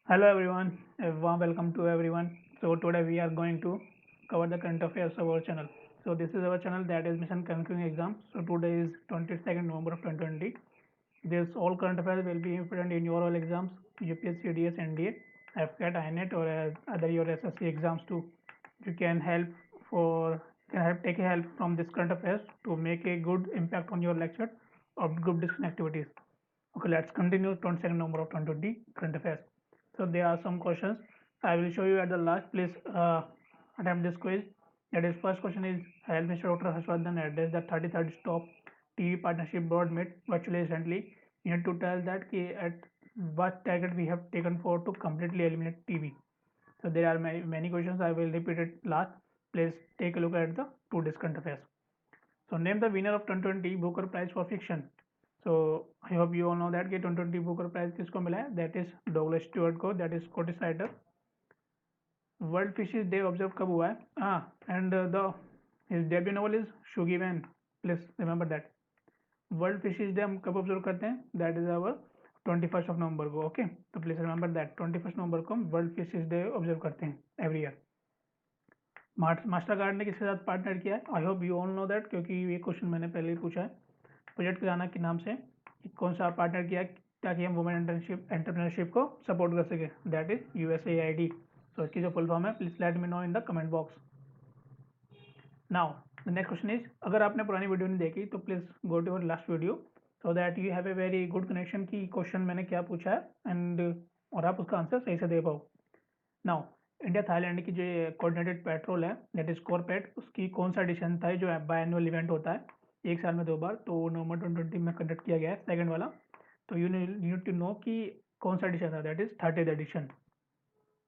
Hello everyone, a warm welcome to everyone. So today we are going to cover the current affairs of our channel. So this is our channel that is Mission Concluding Exam. So today is 22nd November of 2020. This all current affairs will be important in your all exams, UPSC, DS, NDA, FCAT, INET or other your SSC exams too. You can help for can help take a help from this current affairs to make a good impact on your lecture or group discussion activities. Okay, let's continue 22nd number of 2020 current affairs. So there are some questions. I will show you at the last. Please attempt this quiz. That is, first question is Health Minister Dr. Harshvardhan addressed the 33rd Stop TV Partnership Board met virtually recently. You need to tell that at what target we have taken for to completely eliminate TV. So there are many questions. I will repeat it last. Please take a look at the two discussion affairs. So name the winner of 2020 Booker Prize for Fiction. So I hope you all know that कि 2020 Booker Prize किसको मिला है? That is Douglas Stewart को. That is Scottish writer. World Fishes Day observe कब हुआ है? And the his debut novel is Shuggy Man. Please remember that. World fishes day हम कब ऑब्जर्व करते हैं? दैट इज आवर 21 को. ओके, तो प्लीज रिमेंबर दैट 21 को हम वर्ल्ड फिशेज डे ऑब्जर्व करते हैं एवरी ईयर. मास्टर कार्ड ने किसके साथ पार्टनर किया है? आई hope you all know that, क्योंकि ये क्वेश्चन मैंने पहले ही पूछा है प्रोजेक्ट खजाना के नाम से. कौन सा पार्टनर किया है ताकि हम वुमेन एंटरप्रेन्योरशिप को सपोर्ट कर सके? That is USAID. सो इसकी जो फुल फॉर्म है, please let me know in the comment box. Now the next question is, अगर आपने पुरानी वीडियो नहीं देखी तो please go to your last video so that you have a very good connection की क्वेश्चन मैंने क्या पूछा है एंड और आप उसका आंसर सही से दे पाओ. नाउ इंडिया थाईलैंड की जो कोऑर्डिनेटेड पेट्रोल है दैट इज कोरपेट, उसकी कौन सा एडिशन था जो बाय एनुअल इवेंट होता है एक साल में 2 बार, तो नवंबर 2020 में कंडक्ट किया गया है सेकंड वाला. तो यू नीड टू नो कि कौन सा एडिशन था. That is 30th addition.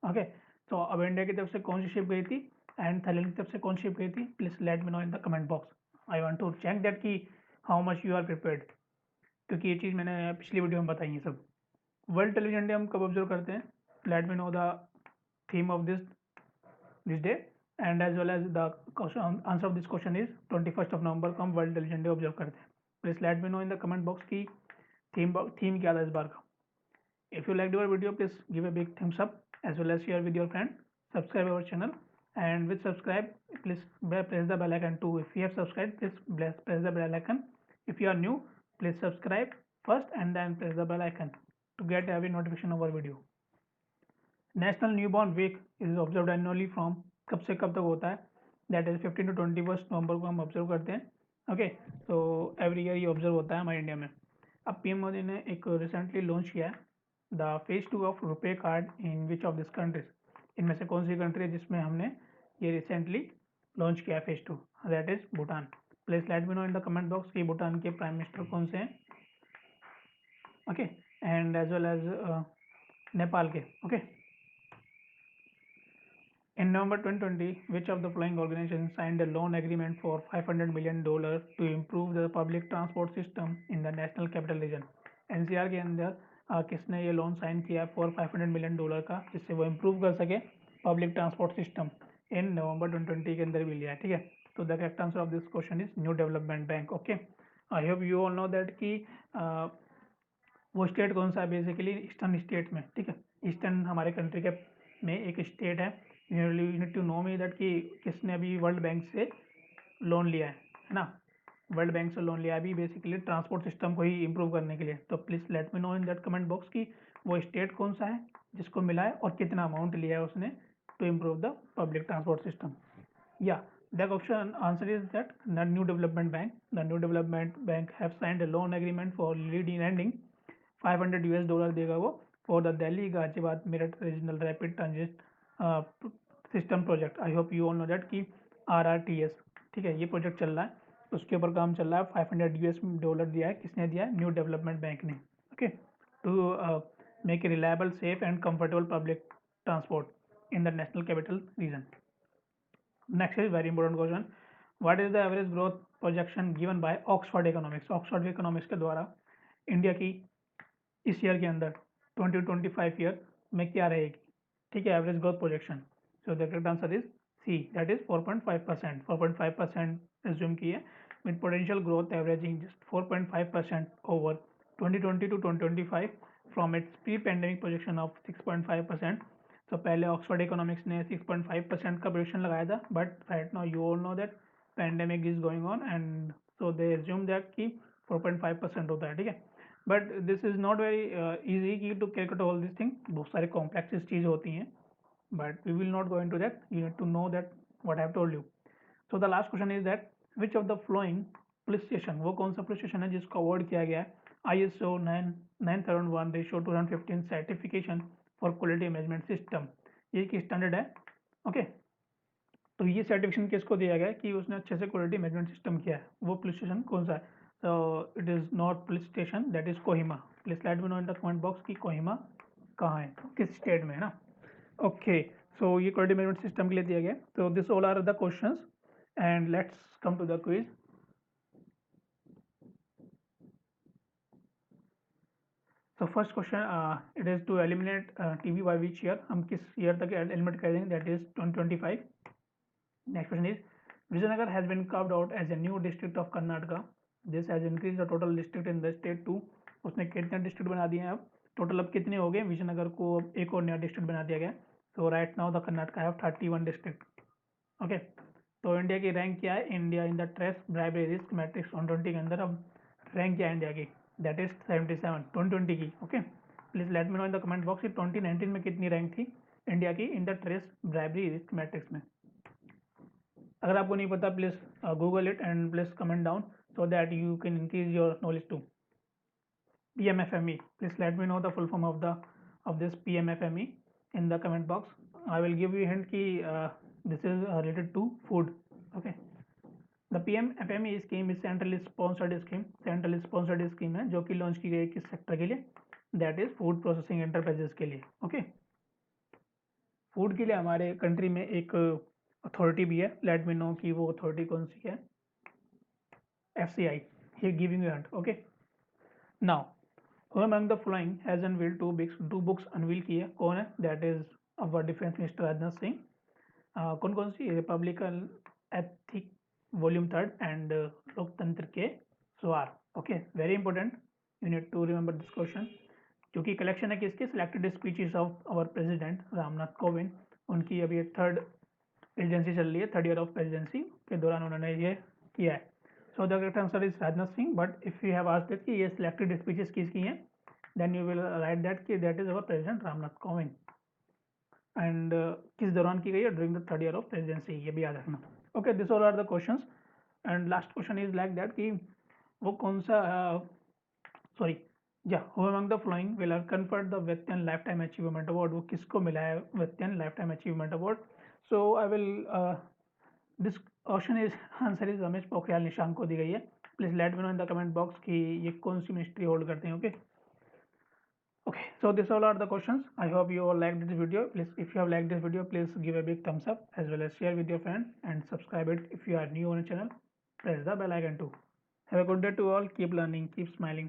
Okay, तो अब इंडिया की तरफ से कौन सी शिप गई थी एंड थाईलैंड की तरफ से कौन सी शिप गई थी? Please let me know in the comment box. I want to check that कि how much you are prepared, क्योंकि ये चीज़ मैंने पिछली वीडियो में बताई है सब. वर्ल्ड टेलीविजन डे हम कब ऑब्जर्व करते हैं? Let me know the theme of this day and as well as the answer of this question is 21 नवंबर को हम वर्ल्ड टेलीविजन डे ऑब्जर्व करते हैं. Please let me know in the comment box की theme क्या था इस बार का. If you liked our video, please give a big thumbs up as well as share with your friend. Subscribe our channel, and with subscribe, please press the bell icon too. If you have subscribed, please press the bell icon. If you are new, please subscribe first and then press the bell icon to get every notification of our video. National newborn week is observe annually from, कब से कब तक होता है? That is 15 to 21 नवंबर को हम observe करते हैं. ओके, तो एवरी ईयर ये ऑब्जर्व होता है हमारे इंडिया में. अब पीएम मोदी ने एक रिसेंटली लॉन्च किया है the phase 2 of RuPay card in which of this countries. इनमें से कौन सी कंट्री है जिसमें हमने ये रिसेंटली लॉन्च किया है phase 2? That is Bhutan. Please let me know in the comment box कि भूटान के प्राइम मिनिस्टर कौन से हैं. Okay, and as well as Nepal के. Okay, in November 2020, which of the following organizations signed a loan agreement for $500 million to improve the public transport system in the National Capital Region? NCR के अंदर किसने ये loan sign किया for $500 million का, जिससे वो improve कर सके पब्लिक ट्रांसपोर्ट सिस्टम? इन नवंबर 2020 के अंदर भी लिया है. ठीक है, तो the correct answer of this question is new development bank. Okay, I hope you all know that कि वो स्टेट कौन सा है बेसिकली ईस्टर्न स्टेट में. ठीक है, ईस्टर्न हमारे कंट्री के में एक स्टेट है. You need to know me that कि किसने अभी वर्ल्ड बैंक से लोन लिया है ना? वर्ल्ड बैंक से लोन लिया अभी बेसिकली ट्रांसपोर्ट सिस्टम को ही इम्प्रूव करने के लिए. तो please let me know in that comment box कि वो स्टेट कौन सा है जिसको मिला है और कितना अमाउंट लिया है उसने to improve the public transport system. या the option answer is that the new development bank. The new development bank have signed a loan agreement for lead in lending. $500 देगा वो for the Delhi Ghaziabad Meerut regional rapid transit system project. I hope you all know that कि RRTS. ठीक है, ये project चल रहा है, उसके ऊपर काम चल रहा है. $500 दिया है. किसने दिया है? न्यू डेवलपमेंट बैंक ने. Okay, to make a reliable safe and comfortable public transport in the national capital region. Next is very important question. What is the average growth projection given by Oxford economics? Oxford economics के द्वारा India की इस year के अंदर 2025 year में क्या रहेगी? ठीक है, average growth projection. So the correct answer is C, that is 4.5%. 4.5% assume की है with potential growth averaging just 4.5% over 2020 to 2025. from its pre-pandemic projection of 6.5%. So पहले ऑक्सफोर्ड इकोनॉमिक्स ने 6.5% का प्रोजेक्शन लगाया था, but right now you all know that pandemic is going on and so they assume that कि 4.5% होता है, ठीक है. But this is not very easy की to calculate all this thing. बहुत सारे कॉम्प्लेक्स चीज़ होती हैं, but we will not go into that. You need to know that what I have told you. So the last question is that which of the following police station, वो कौन सा police station है जिसको award किया गया है ISO 9001 ratio 2015 certification for quality management system. ये एक स्टैंडर्ड है. ओके, तो ये सर्टिफिकेशन किसको दिया गया है कि उसने अच्छे से क्वालिटी मैनेजमेंट सिस्टम किया है, वो पुलिस स्टेशन कौन सा है? So it is not police station, that is Kohima. Please let me know in the comment box कि कोहिमा कहाँ है, किस स्टेट में है ना. ओके, सो ये क्वालिटी मैनेजमेंट सिस्टम के लिए दिया गया. तो this all are the questions and let's come to the quiz. So first question, it is to eliminate TB by which year. हम किस ईयर तक एलिमिनेट कर देंगे, that is 2025. Next question is Vijayanagar has been carved out as a new district of Karnataka. This has increase the total district in the state to. उसने कितने district बना दिए हैं अब, टोटल अब कितने हो गए? विजयनगर को अब एक और नया डिस्ट्रिक्ट बना दिया गया. So right now the Karnataka have 31 district. Okay, तो इंडिया की रैंक क्या है? India in the trace bribery risk matrix 120 के अंदर अब रैंक क्या है इंडिया की? दैट इज 77 2020 की. Okay, please let me know in the comment box कि 2019 में कितनी रैंक थी इंडिया की इन the trace bribery risk matrix में. अगर आपको नहीं पता please Google it and please comment down so that you can increase your knowledge too. PMFME, please let me know the full form of this PMFME in the comment box. I will give you a hint ki this is related to food. Okay, the PMFME scheme is centrally sponsored scheme है जो कि launch की गई किस sector के लिए? That is food processing enterprises के लिए. ओके, फूड के लिए हमारे कंट्री में एक अथॉरिटी भी है. लेट मी नो कि वो अथॉरिटी कौन सी है. FCI. Here giving you a hint. Okay, now who among the following has unveiled two books unveil की है? कौन है? That is our defense minister Rajnath Singh. कौन कौन सी? Republican Ethic volume 3 and Loktantra ke Swar. Okay, very important, you need to remember this question, क्योंकि collection है किसके? Selected speeches of our president Ram Nath Kovind. उनकी अभी थर्ड प्रेसिडेंसी चल रही है, थर्ड ईयर ऑफ प्रेसिडेंसी के दौरान उन्होंने ये किया है. So the correct answer is Rajnath Singh. But if you have asked that कि ये सिलेक्टेड स्पीचेस किसकी हैं, then you will write that कि that is our president Ram Nath Kovind. And किस दौरान की गई है? During the third year of presidency, ये भी याद रखना. Okay, this all are the questions and last question is like that कि वो कौन सा सॉरी या who among the flowing will have conferred the व्यक्तिगत लाइफ टाइम अचीवमेंट अवार्ड. वो किसको मिला है व्यक्तिगत life time achievement award? So I will this question is answer is Ramesh Pokhriyal Nishank को दी गई है. Please let me know in the comment box कि ये कौन सी मिनिस्ट्री होल्ड करते हैं. Okay, so this all are the questions. I hope you all liked this video. Please, if you have liked this video, please give a big thumbs up as well as share with your friends and subscribe it if you are new on the channel. Press the bell icon too. Have a good day to all. Keep learning, keep smiling.